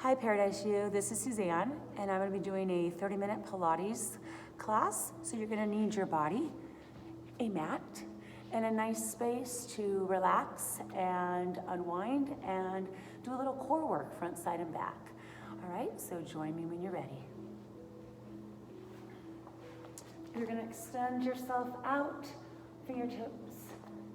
Hi Paradise You, this is Suzanne, and I'm going to be doing a 30-minute Pilates class. So you're going to need your body, a mat, and a nice space to relax and unwind and do a little core work, front, side, and back. All right, so join me when you're ready. You're going to extend yourself out, fingertips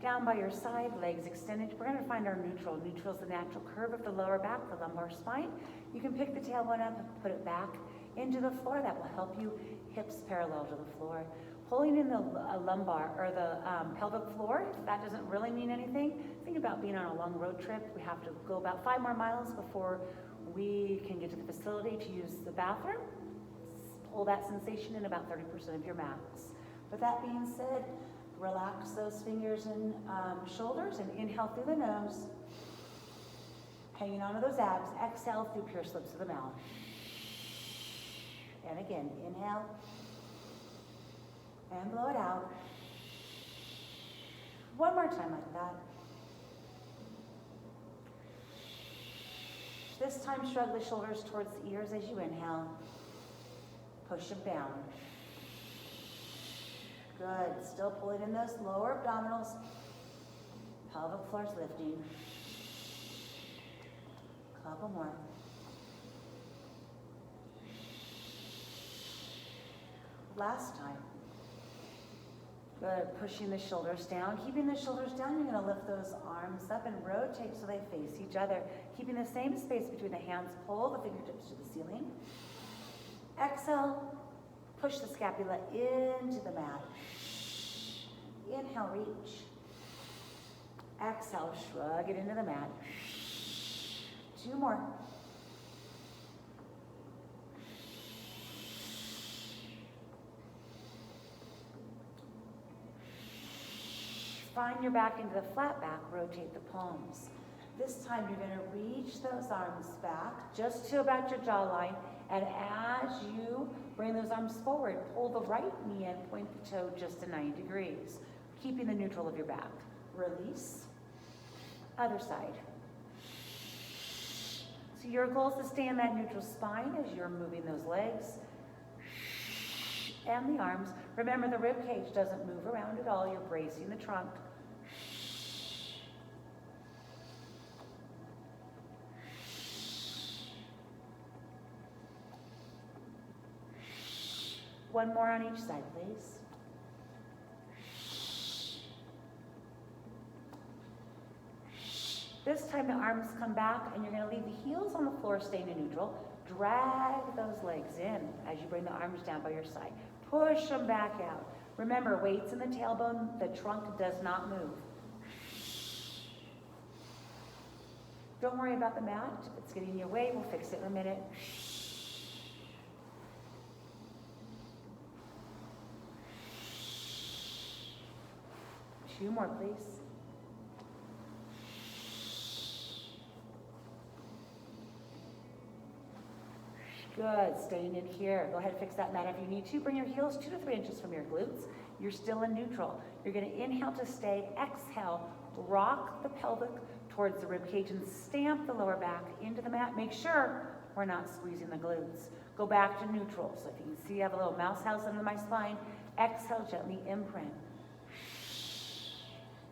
down by your side, legs extended. We're going to find our neutral. Neutral is the natural curve of the lower back, the lumbar spine. You can pick the tailbone up and put it back into the floor. That will help you hips parallel to the floor. Pulling in the lumbar or the pelvic floor, if that doesn't really mean anything, think about being on a long road trip. We have to go about 5 more miles before we can get to the facility to use the bathroom. Pull that sensation in about 30% of your max. With that being said, relax those fingers and shoulders and inhale through the nose. Hanging onto those abs. Exhale through pursed lips of the mouth. And again, inhale. And blow it out. One more time like that. This time, shrug the shoulders towards the ears as you inhale. Push them down. Good. Still pulling in those lower abdominals. Pelvic floor's lifting. Couple more. Last time. Good. Pushing the shoulders down. Keeping the shoulders down, you're going to lift those arms up and rotate so they face each other. Keeping the same space between the hands. Pull the fingertips to the ceiling. Exhale. Push the scapula into the mat. Inhale, reach. Exhale, shrug it into the mat. 2 more. Find your back into the flat back, rotate the palms. This time you're going to reach those arms back just to about your jawline, and as you bring those arms forward, pull the right knee in, point the toe just to 90 degrees, keeping the neutral of your back. Release. Other side. So your goal is to stay in that neutral spine as you're moving those legs and the arms. Remember, the rib cage doesn't move around at all. You're bracing the trunk. One more on each side, please. This time the arms come back and you're going to leave the heels on the floor staying in neutral. Drag those legs in as you bring the arms down by your side. Push them back out. Remember, weight's in the tailbone. The trunk does not move. Don't worry about the mat. If it's getting in your way, we'll fix it in a minute. Two more, please. Good, staying in here. Go ahead and fix that mat if you need to. Bring your heels 2 to 3 inches from your glutes. You're still in neutral. You're going to inhale to stay. Exhale, rock the pelvic towards the rib cage and stamp the lower back into the mat. Make sure we're not squeezing the glutes. Go back to neutral. So if you can see, I have a little mouse house under my spine. Exhale, gently imprint.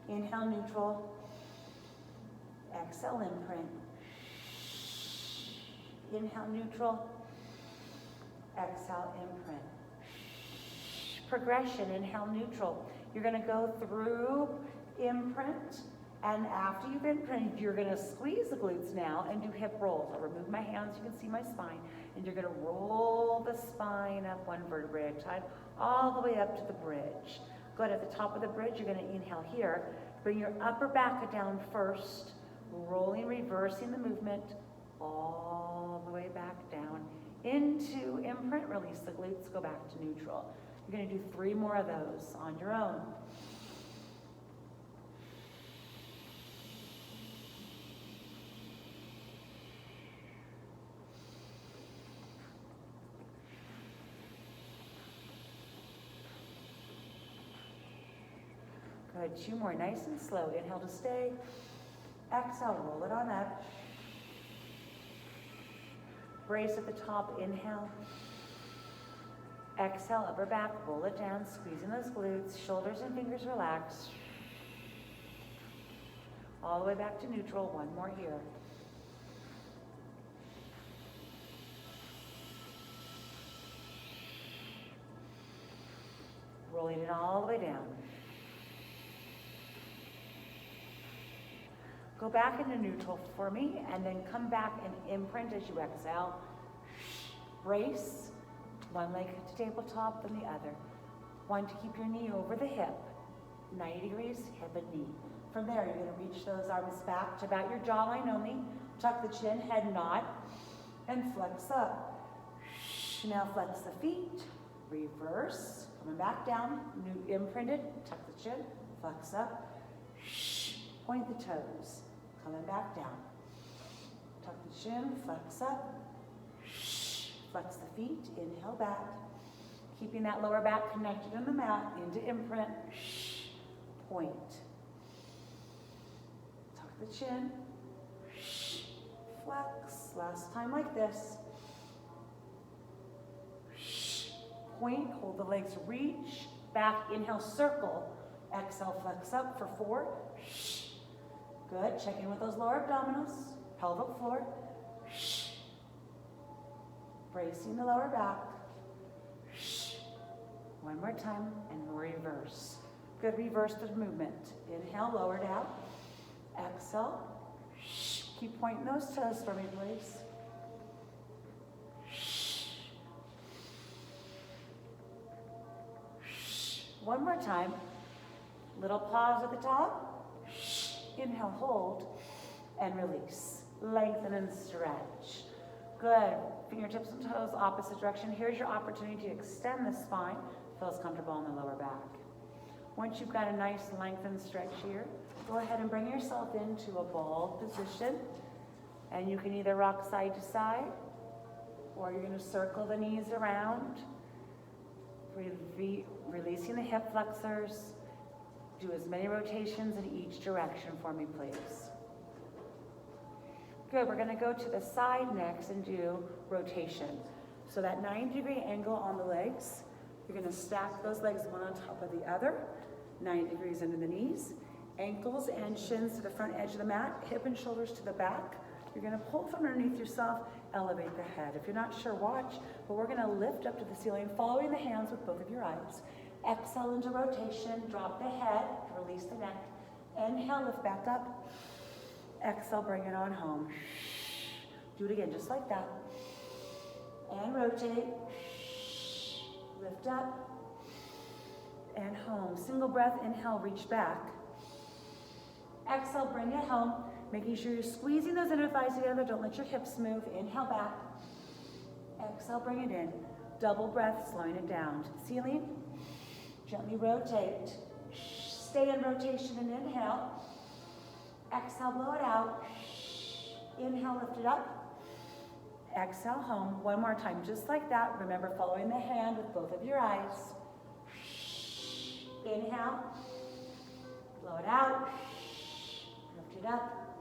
Inhale, neutral. Exhale, imprint. Inhale, neutral. Exhale, imprint. Progression, inhale, neutral. You're going to go through imprint, and after you've imprinted, you're going to squeeze the glutes now and do hip rolls. I'll remove my hands, you can see my spine, and you're going to roll the spine up 1 vertebrae at a time, all the way up to the bridge. Good, at the top of the bridge, you're going to inhale here. Bring your upper back down first, rolling, reversing the movement, all the way back down into imprint. Release the glutes, go back to neutral. You're going to do 3 more of those on your own. Good, 2 more, nice and slow. Inhale to stay. Exhale, roll it on up. Brace at the top, inhale. Exhale, upper back, roll it down, squeezing those glutes, shoulders and fingers relaxed. All the way back to neutral, one more here. Rolling it all the way down. Go back into neutral for me, and then come back and imprint as you exhale. Brace. One leg to tabletop, then the other. One to keep your knee over the hip. 90 degrees, hip and knee. From there, you're going to reach those arms back to about your jawline only. Tuck the chin, head nod, and flex up. Now flex the feet. Reverse. Coming back down. New imprinted. Tuck the chin. Flex up. Point the toes. Coming back down. Tuck the chin. Flex up. Flex the feet, inhale back. Keeping that lower back connected on the mat, into imprint, point. Tuck the chin, flex, last time like this. Point, hold the legs, reach, back, inhale, circle. Exhale, flex up for 4. Good, check in with those lower abdominals, pelvic floor. Bracing the lower back. One more time and reverse. Good, reverse the movement. Inhale, lowered out. Exhale. Keep pointing those toes for me, please. One more time. Little pause at the top. Inhale, hold, and release. Lengthen and stretch. Good. Fingertips and toes opposite direction. Here's your opportunity to extend the spine. Feels comfortable in the lower back. Once you've got a nice lengthened stretch here, go ahead and bring yourself into a ball position. And you can either rock side to side, or you're going to circle the knees around. Releasing the hip flexors. Do as many rotations in each direction for me, please. Good, we're gonna go to the side next and do rotation. So that 90-degree angle on the legs, you're gonna stack those legs one on top of the other, 90 degrees into the knees, ankles and shins to the front edge of the mat, hip and shoulders to the back. You're gonna pull from underneath yourself, elevate the head. If you're not sure, watch, but we're gonna lift up to the ceiling, following the hands with both of your eyes. Exhale into rotation, drop the head, release the neck. Inhale, lift back up. Exhale, bring it on home. Do it again, just like that. And rotate. Lift up. And home. Single breath, inhale, reach back. Exhale, bring it home. Making sure you're squeezing those inner thighs together. Don't let your hips move. Inhale back. Exhale, bring it in. Double breath, slowing it down to the ceiling. Gently rotate. Stay in rotation and inhale. Exhale, blow it out. Inhale, lift it up. Exhale, home. One more time, just like that. Remember, following the hand with both of your eyes. Inhale. Blow it out. Lift it up.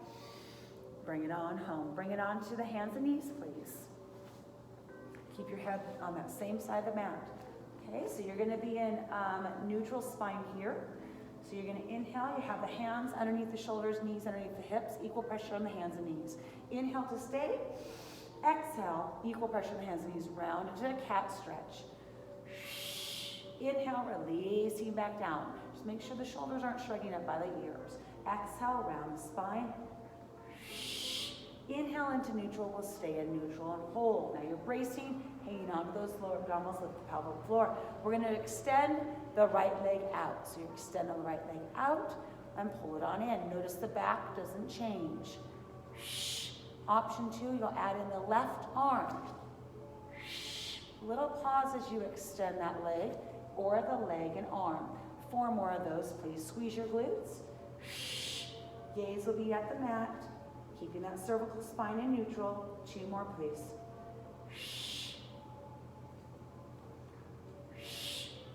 Bring it on home. Bring it on to the hands and knees, please. Keep your head on that same side of the mat. Okay, so you're going to be in neutral spine here. So you're going to inhale, you have the hands underneath the shoulders, knees underneath the hips, equal pressure on the hands and knees. Inhale to stay. Exhale, equal pressure on the hands and knees, round into a cat stretch. Inhale, releasing back down. Just make sure the shoulders aren't shrugging up by the ears. Exhale, round the spine. Inhale into neutral, we'll stay in neutral and hold. Now you're bracing, hanging onto those lower abdominals, lift the pelvic floor. We're going to extend the right leg out. So you extend the right leg out and pull it on in. Notice the back doesn't change. Option 2, you'll add in the left arm. Little pause as you extend that leg or the leg and arm. 4 more of those, please. Squeeze your glutes. Gaze will be at the mat. Keeping that cervical spine in neutral. 2 more, please.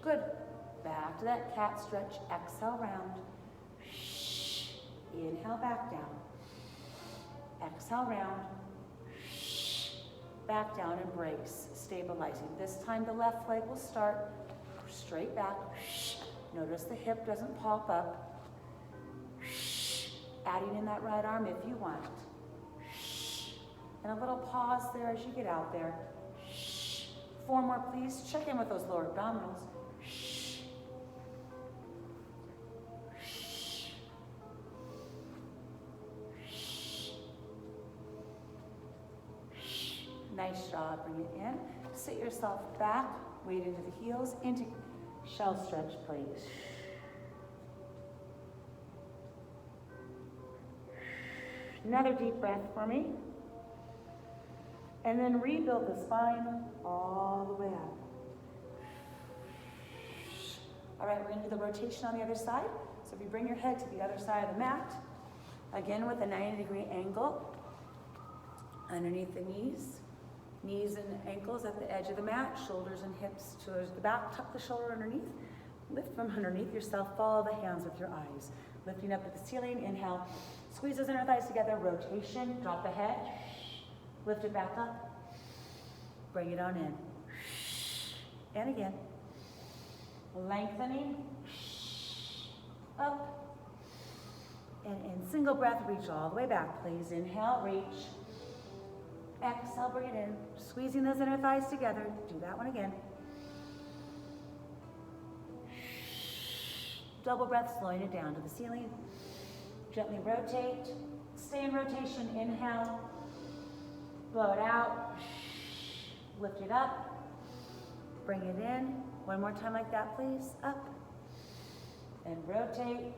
Good. Back to that cat stretch. Exhale, round. Inhale, back down. Exhale, round. back down and brace, stabilizing. This time the left leg will start straight back. Notice the hip doesn't pop up. Adding in that right arm if you want. And a little pause there as you get out there. 4 more, please. Check in with those lower abdominals. Nice job. Bring it in. Sit yourself back. Weight into the heels. Into shell stretch, please. Another deep breath for me. And then rebuild the spine all the way up. All right, we're going to do the rotation on the other side. So if you bring your head to the other side of the mat, again with a 90-degree angle underneath the knees. Knees and ankles at the edge of the mat, shoulders and hips towards the back. Tuck the shoulder underneath. Lift from underneath yourself. Follow the hands with your eyes. Lifting up to the ceiling. Inhale. Squeeze those inner thighs together. Rotation. Drop the head. Lift it back up. Bring it on in. And again. Lengthening. Up. And in single breath, reach all the way back, please. Inhale, reach. Exhale, bring it in. Squeezing those inner thighs together. Do that one again. Double breath, slowing it down to the ceiling. Gently rotate. Stay in rotation. Inhale. Blow it out. Lift it up. Bring it in. One more time like that, please. Up. And rotate.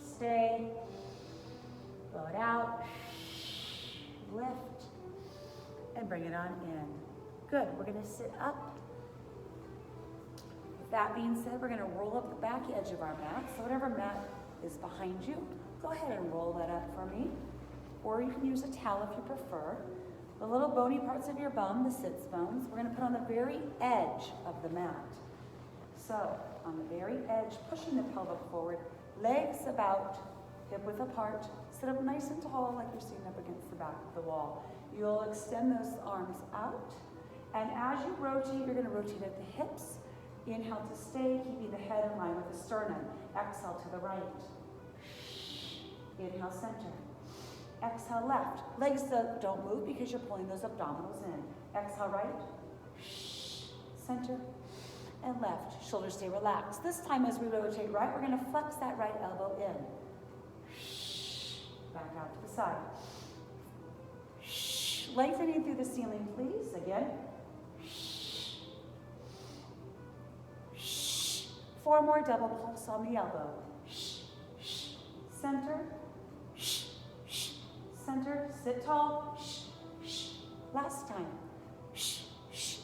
Stay. Blow it out. Lift. And bring it on in. Good. We're going to sit up. With that being said, we're going to roll up the back edge of our mat. So whatever mat is behind you, go ahead and roll that up for me. Or you can use a towel if you prefer. The little bony parts of your bum, the sits bones, we're going to put on the very edge of the mat. So on the very edge, pushing the pelvic forward, legs about, hip width apart. Sit up nice and tall like you're sitting up against the back of the wall. You'll extend those arms out. And as you rotate, you're going to rotate at the hips. Inhale to stay, keeping the head in line with the sternum. Exhale to the right. Inhale, center. Exhale, left. Legs don't move because you're pulling those abdominals in. Exhale, right. Center. And left. Shoulders stay relaxed. This time as we rotate right, we're going to flex that right elbow in. Back out to the side. Lengthening through the ceiling, please. Again. 4 more, double pulse on the elbow. Center. Center. Sit tall. Last time.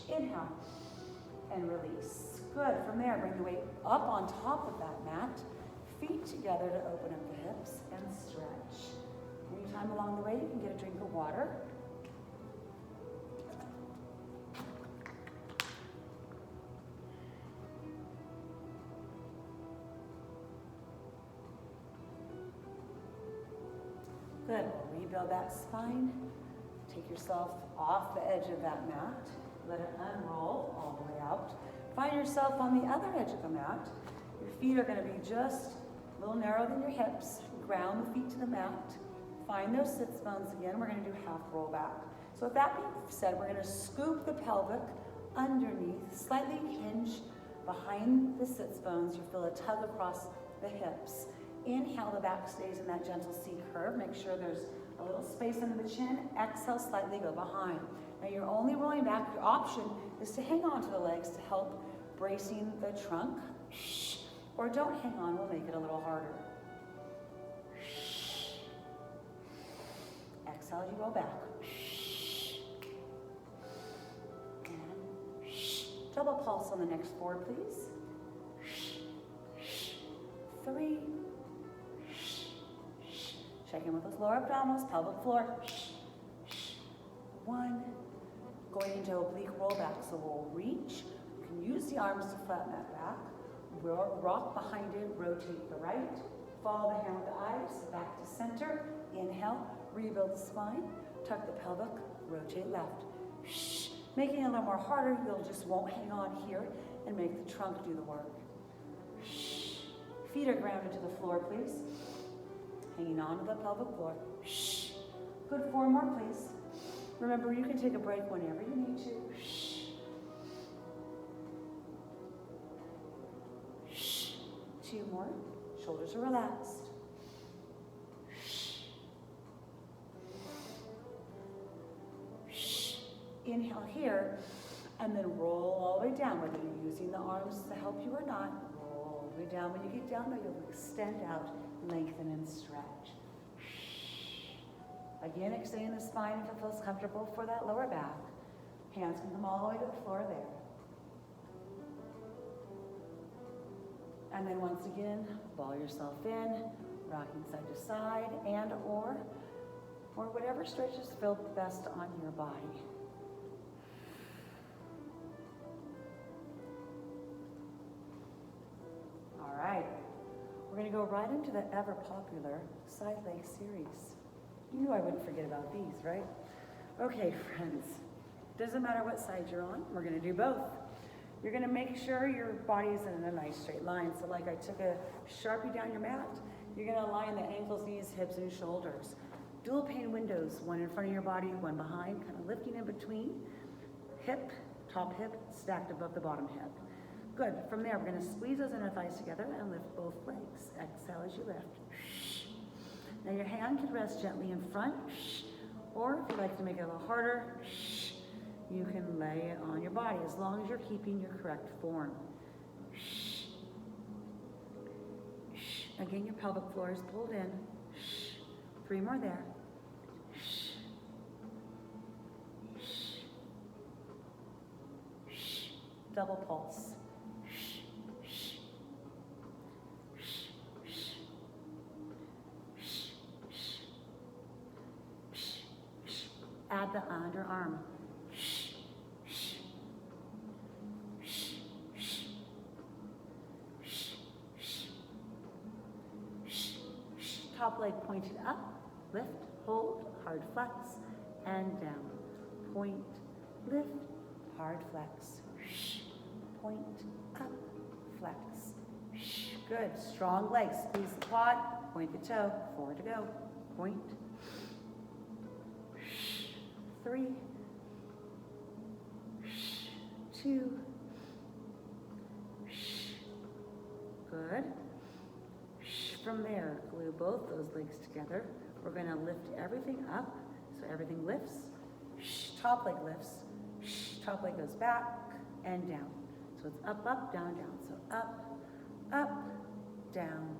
Inhale. And release. Good. From there, bring the weight up on top of that mat. Feet together to open up the hips and stretch. Anytime along the way, you can get a drink of water. Good. Rebuild that spine. Take yourself off the edge of that mat. Let it unroll all the way out. Find yourself on the other edge of the mat. Your feet are going to be just a little narrower than your hips. Ground the feet to the mat. Find those sits bones again. We're going to do half roll back. So with that being said, we're going to scoop the pelvic underneath, slightly hinge behind the sits bones. You'll feel a tug across the hips. Inhale, the back stays in that gentle C curve. Make sure there's a little space under the chin. Exhale, slightly go behind. Now you're only rolling back. Your option is to hang on to the legs to help bracing the trunk. Or don't hang on, we'll make it a little harder. Exhale as you roll back. And double pulse on the next 4, please. 3. Check in with those lower abdominals, pelvic floor. 1. Going into oblique rollback. So we'll reach. You can use the arms to flatten that back. Rock behind it, rotate the right. Follow the hand with the eyes, back to center. Inhale, rebuild the spine. Tuck the pelvic, rotate left. Shh. Making it a little more harder, you'll just won't hang on here and make the trunk do the work. Shh. Feet are grounded to the floor, please. Hanging on to the pelvic floor. Shh. Good, 4 more, please. Remember, you can take a break whenever you need to. Shh. Shh. 2 more. Shoulders are relaxed. Shh. Shh. Inhale here, and then roll all the way down, whether you're using the arms to help you or not. Roll all the way down. When you get down there, you'll extend out, lengthen, and stretch. Again, extending the spine if it feels comfortable for that lower back. Hands can come all the way to the floor there. And then once again, ball yourself in, rocking side to side, and or whatever stretches feel best on your body. All right, we're gonna go right into the ever popular side leg series. You knew I wouldn't forget about these, right? Okay, friends, doesn't matter what side you're on, we're gonna do both. You're gonna make sure your body's in a nice straight line. So like I took a Sharpie down your mat, you're gonna align the ankles, knees, hips, and shoulders. Dual pane windows, one in front of your body, one behind, kind of lifting in between. Hip, top hip, stacked above the bottom hip. Good, from there, we're gonna squeeze those inner thighs together and lift both legs. Exhale as you lift. Now your hand can rest gently in front, or if you'd like to make it a little harder, you can lay it on your body as long as you're keeping your correct form. Again, your pelvic floor is pulled in. 3 more there. Double pulse. Add the underarm. Top leg pointed up, lift, hold, hard flex, and down. Point, lift, hard flex. Point, up, flex. Good, strong legs. Squeeze the quad, point the toe, 4 to go. Point. 3, 2, good. From there, glue both those legs together. We're gonna lift everything up, so everything lifts. Top leg lifts, top leg goes back and down. So it's up, up, down, down. So up, up, down,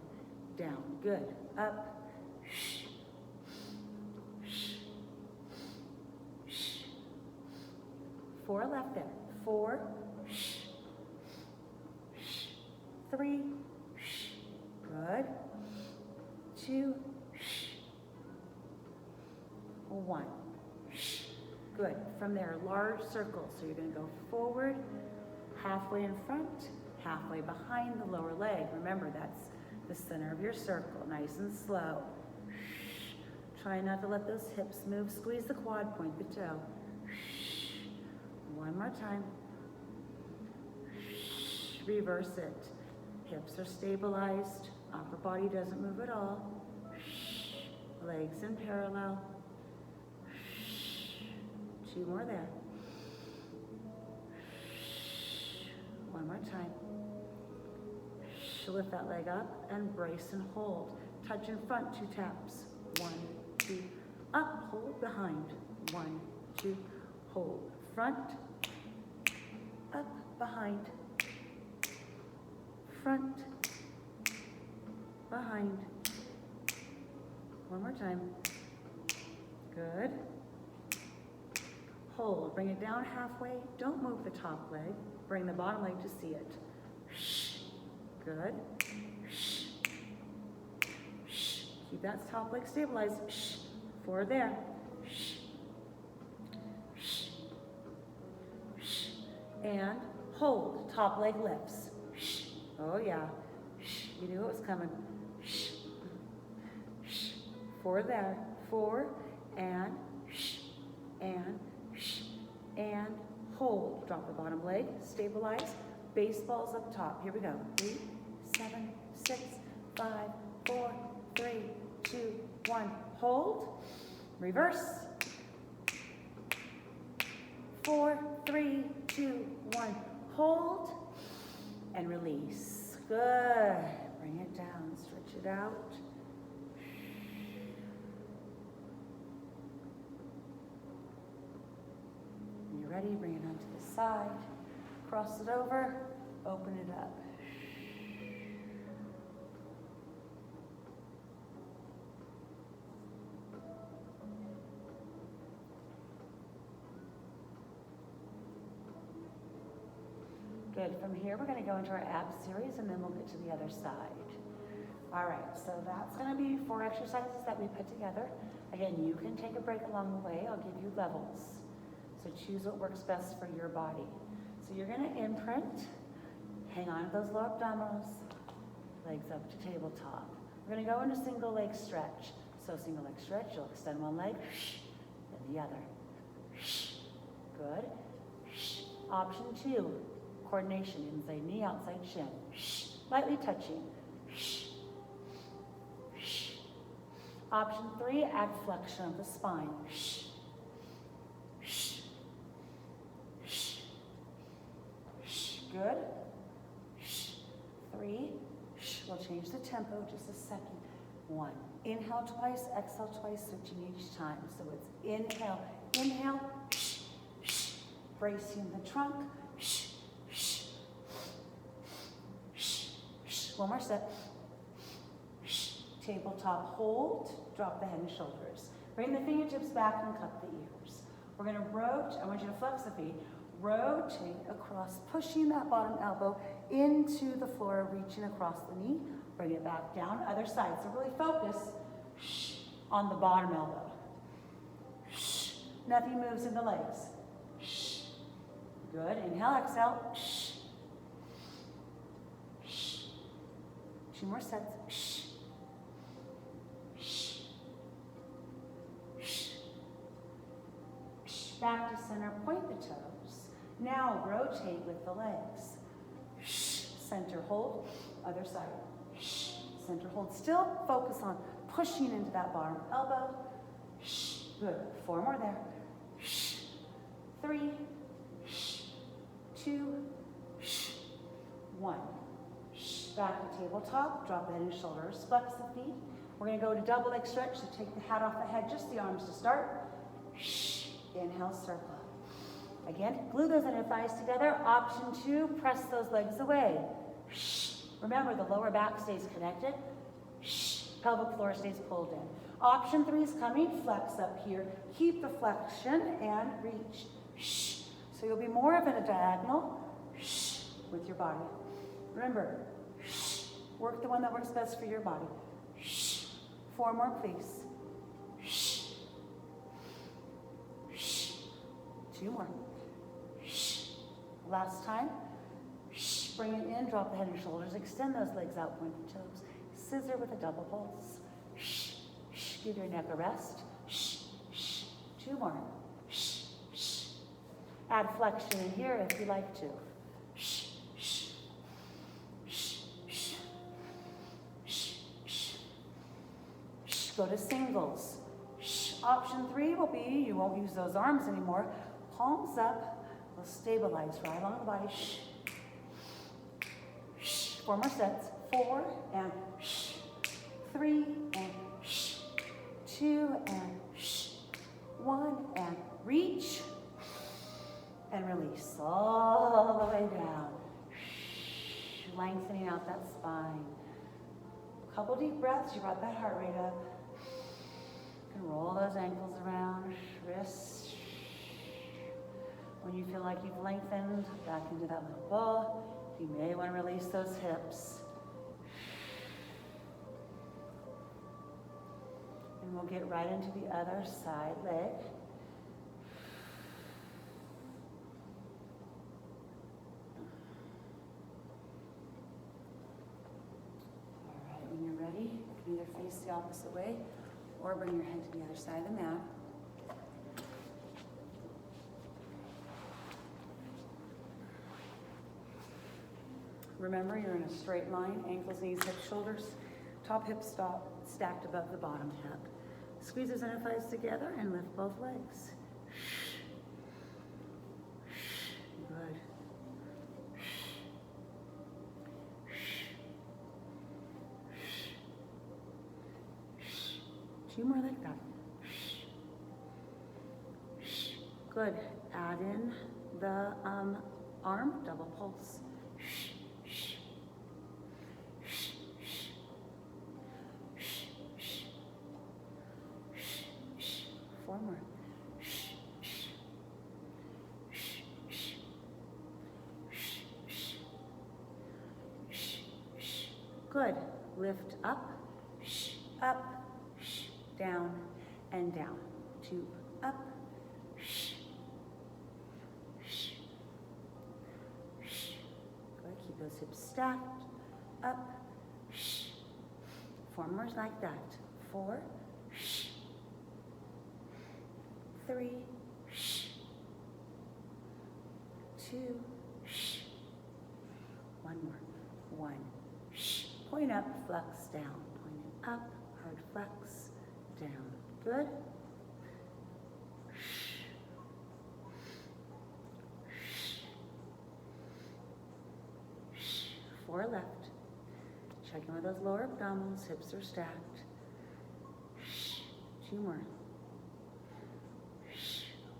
down. Good, up, 4 left there. 4, 3, good. 2, 1. Good. From there, large circle. So you're going to go forward, halfway in front, halfway behind the lower leg. Remember, that's the center of your circle. Nice and slow. Try not to let those hips move. Squeeze the quad, point the toe. 1 more time. Reverse it. Hips are stabilized. Upper body doesn't move at all. Legs in parallel. 2 more there. 1 more time. Lift that leg up and brace and hold. Touch in front, 2 taps. 1, 2, up, hold behind. 1, 2, hold. Front, up, behind. Front, behind. 1 more time. Good. Hold. Bring it down halfway. Don't move the top leg. Bring the bottom leg to see it. Good. Keep that top leg stabilized. 4 there. And hold. Top leg lifts. Oh yeah. You knew it was coming. 4 there. 4 and bottom leg, stabilize, baseballs up top. Here we go. 8, 7, 6, 5, 4, 3, 2, 1. Hold, reverse. 4, 3, 2, 1. Hold and release. Good. Bring it down, stretch it out. When you're ready, bring it onto the side. Cross it over, open it up. Good. From here, we're going to go into our abs series, and then we'll get to the other side. All right, so that's going to be 4 exercises that we put together. Again, you can take a break along the way. I'll give you levels. So choose what works best for your body. So you're going to imprint, hang on to those lower abdominals, legs up to tabletop. We're going to go into single leg stretch. So single leg stretch, you'll extend one leg, then the other. Good. Option 2. Coordination, inside knee, outside shin. Lightly touching. Option 3, add flexion of the spine. Good. 3. We'll change the tempo just a second. 1. Inhale twice, exhale twice, switching each time. So it's inhale, inhale, bracing the trunk. One more set. Tabletop hold, drop the head and shoulders. Bring the fingertips back and cup the ears. We're going to rotate. I want you to flex the feet. Rotate across, pushing that bottom elbow into the floor, reaching across the knee. Bring it back down, other side. So really focus on the bottom elbow. Nothing moves in the legs. Good. Inhale, exhale. 2 more sets. Back to center, point the toes. Now rotate with the legs. Center hold, other side. Center hold. Still focus on pushing into that bottom elbow. Good. 4 more there. 3, 2, 1. Back to tabletop, drop the head and shoulders, flex the feet. We're going to go to double leg stretch, so take the hat off the head, just the arms to start. Inhale, circle. Again, glue those inner thighs together. Option 2, press those legs away. Remember, the lower back stays connected. Pelvic floor stays pulled in. Option 3 is coming, flex up here. Keep the flexion and reach. So you'll be more of in a diagonal with your body. Remember, work the one that works best for your body. 4 more, please. 2 more. Last time. Bring it in, drop the head and shoulders, extend those legs out, point the toes. Scissor with a double pulse. Give your neck a rest. 2 more. Add flexion in here if you like to. Go to singles. Option 3 will be, you won't use those arms anymore. Palms up, we'll stabilize right along the body. 4 more sets. 4 and 3 and 2 and 1 and reach and release all the way down. Lengthening out that spine. Couple deep breaths, you brought that heart rate up. You can roll those ankles around, wrists. When you feel like you've lengthened, back into that little ball. You may want to release those hips. And we'll get right into the other side leg. All right, when you're ready, you can either face the opposite way or bring your head to the other side of the mat. Remember, you're in a straight line, ankles, knees, hips, shoulders, top hip stacked above the bottom hip. Squeeze those inner thighs together and lift both legs. Good. 2 more like that. Good. Add in the arm, double pulse. 4 more. Good. Lift up, down, and down. 2 up. Good. Keep those hips stacked. Up. 4 more like that. 4. 3. 2. 1 more. 1. Point up, flex down. Point it up, hard flex, down. Good. 4 left. Check in with those lower abdominals, hips are stacked. 2 more.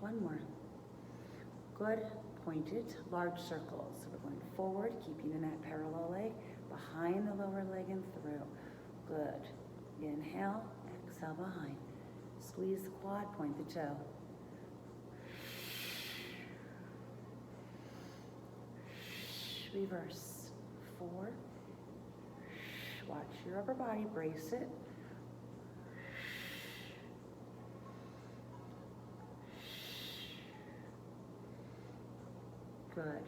1 more. Good. Pointed, large circles. So we're going forward, keeping the net parallel leg, behind the lower leg and through. Good. Inhale, exhale behind. Squeeze the quad, point the toe. Reverse. 4. Watch your upper body, brace it. Good.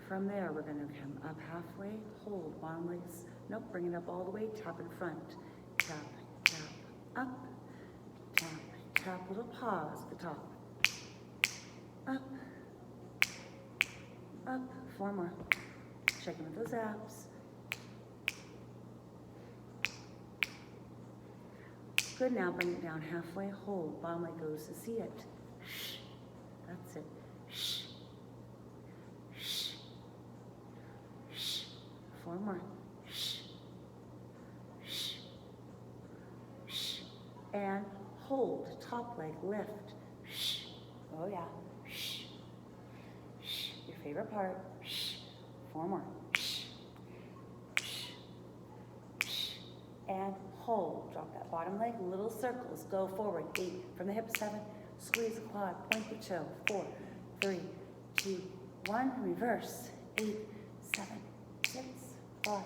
From there, we're going to come up halfway, hold, bottom legs. Nope, bring it up all the way, tap in front. Tap, tap, up, tap, tap, little pause at the top. Up, up, 4 more. Check in with those abs. Good, now bring it down halfway, hold, bottom leg goes to see it. That's it. 4 more. And hold, top leg, lift. Oh yeah. Your favorite part. 4 more. And hold, drop that bottom leg, little circles, go forward. 8, from the hip, 7, squeeze the quad, point the toe. 4, 3, 2, 1, reverse. 8, 7, 6, 5,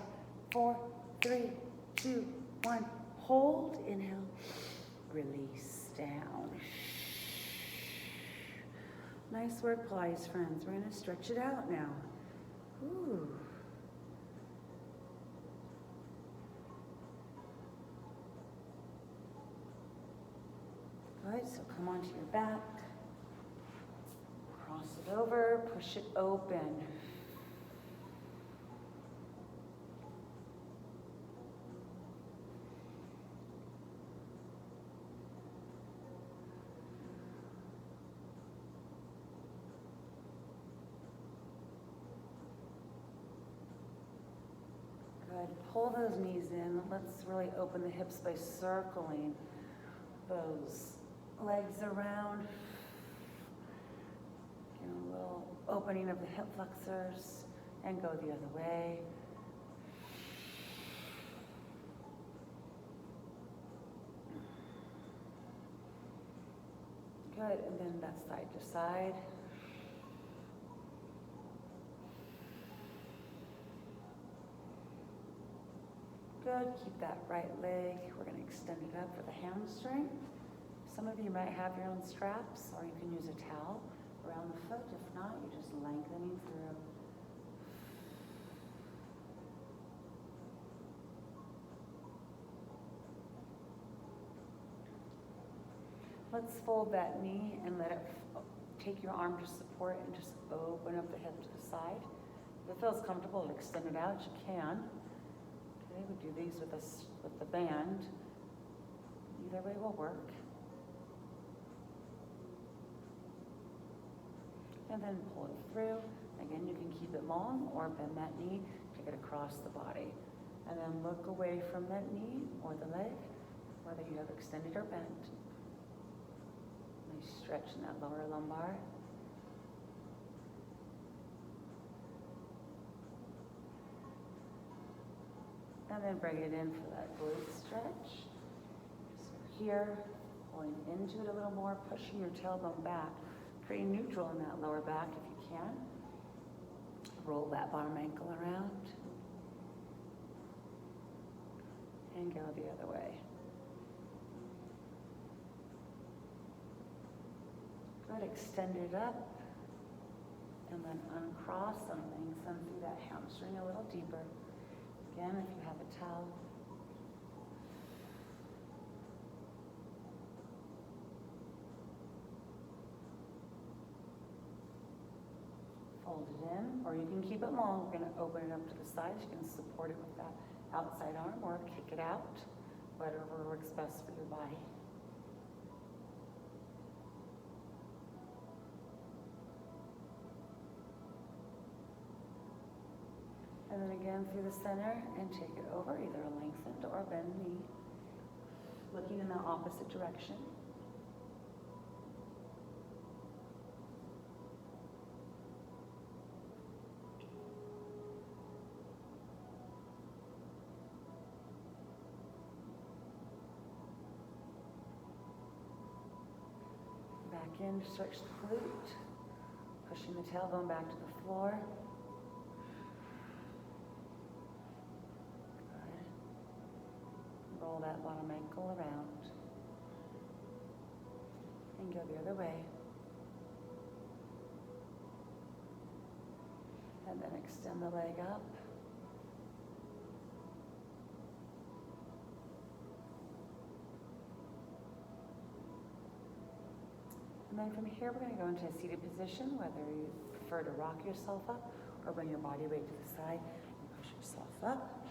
4, 3, 2, 1. Hold, inhale, release, down. Nice work, Pilates friends. We're gonna stretch it out now. Ooh. Good, so come onto your back. Cross it over, push it open. Good. Pull those knees in. Let's really open the hips by circling those legs around. Get a little opening of the hip flexors and go the other way. Good, and then that side to side. Good, keep that right leg. We're going to extend it up for the hamstring. Some of you might have your own straps, or you can use a towel around the foot. If not, you're just lengthening through. Let's fold that knee and let it take your arm to support and just open up the hip to the side. If it feels comfortable to extend it out, you can. Okay, we do these with the band. Either way will work. And then pull it through. Again, you can keep it long or bend that knee, take it across the body. And then look away from that knee or the leg, whether you have extended or bent. Nice stretch in that lower lumbar. And then bring it in for that glute stretch. So here, pulling into it a little more, pushing your tailbone back. Pretty neutral in that lower back if you can. Roll that bottom ankle around. And go the other way. Good, extend it up. And then uncross and lengthen through that hamstring a little deeper. Again, if you have a towel. Fold it in, or you can keep it long. We're going to open it up to the sides. You can support it with that outside arm or kick it out, whatever works best for your body. And then again through the center and take it over, either a lengthened or bent knee, looking in the opposite direction. Back in, stretch the glute, pushing the tailbone back to the floor. Good. Roll that bottom ankle around. And go the other way. And then extend the leg up. And then from here, we're going to go into a seated position, whether you prefer to rock yourself up or bring your body weight to the side and push yourself up.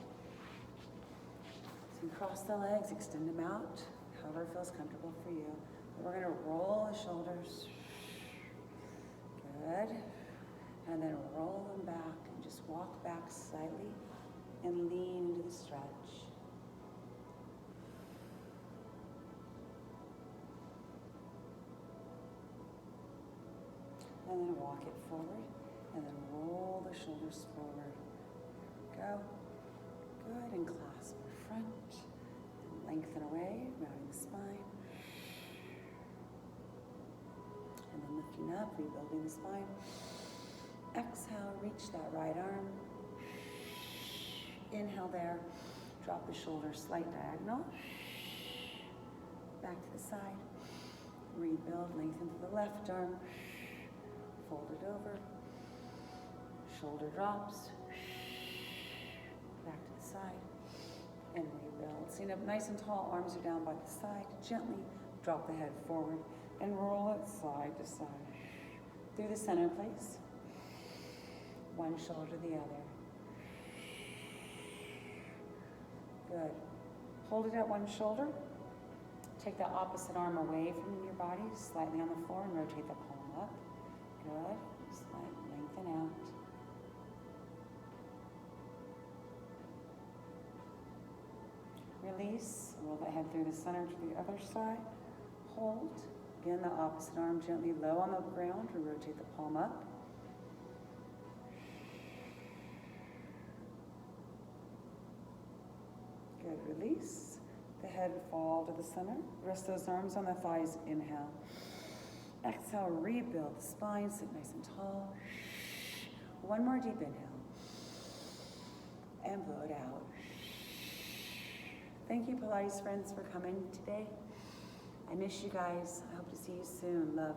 So you cross the legs, extend them out, however feels comfortable for you. And we're going to roll the shoulders. Good. And then roll them back and just walk back slightly and lean into the stretch. And then walk it forward, and then roll the shoulders forward. There we go. Good, and clasp the front, and lengthen away, rounding the spine. And then lifting up, rebuilding the spine. Exhale, reach that right arm. Inhale there, drop the shoulders, slight diagonal. Back to the side. Rebuild, lengthen to the left arm. Fold it over, shoulder drops, back to the side, and rebuild. Sitting up nice and tall, arms are down by the side. Gently drop the head forward and roll it side to side. Through the center, please. One shoulder to the other. Good. Hold it at one shoulder. Take the opposite arm away from your body, slightly on the floor, and rotate the palm up. Good. Slight lengthen out. Release. Roll the head through the center to the other side. Hold. Again, the opposite arm gently low on the ground and rotate the palm up. Good. Release. The head fall to the center. Rest those arms on the thighs. Inhale. Exhale, rebuild the spine, sit nice and tall. One more deep inhale. And blow it out. Thank you, Pilates friends, for coming today. I miss you guys. I hope to see you soon. Love.